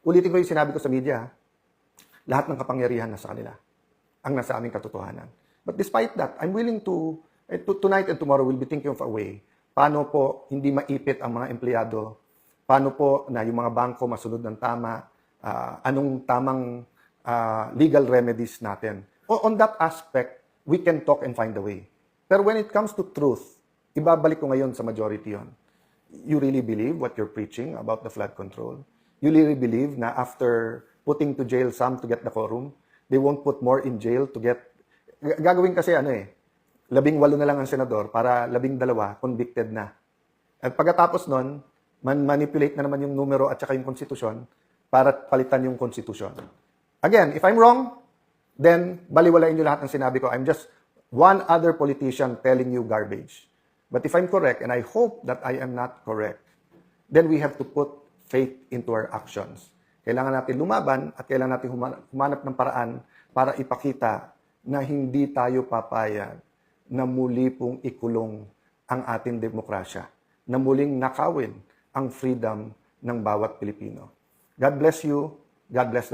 Ulitin ko yung sinabi ko sa media, lahat ng kapangyarihan nasa kanila. Ang nasa aming katotohanan. But despite that, I'm willing to tonight and tomorrow, we'll be thinking of a way. Paano po hindi maipit ang mga empleyado? Paano po na yung mga bangko masunod ng tama? Anong tamang legal remedies natin? On that aspect, we can talk and find a way. Pero when it comes to truth, ibabalik ko ngayon sa majority yon. You really believe what you're preaching about the flood control? You really believe na after putting to jail some to get the quorum, they won't put more in jail to get... Gagawin kasi 18 na lang ang senador para 12 convicted na. At pagkatapos nun, manipulate na naman yung numero at saka yung konstitusyon para palitan yung konstitusyon. Again, if I'm wrong, then baliwalain nyo lahat ng sinabi ko. I'm just one other politician telling you garbage. But if I'm correct, and I hope that I am not correct, then we have to put faith into our actions. Kailangan natin lumaban at kailangan natin humanap ng paraan para ipakita na hindi tayo papayag na muli pong ikulong ang ating demokrasya, na muling nakawin ang freedom ng bawat Pilipino. God bless you. God bless the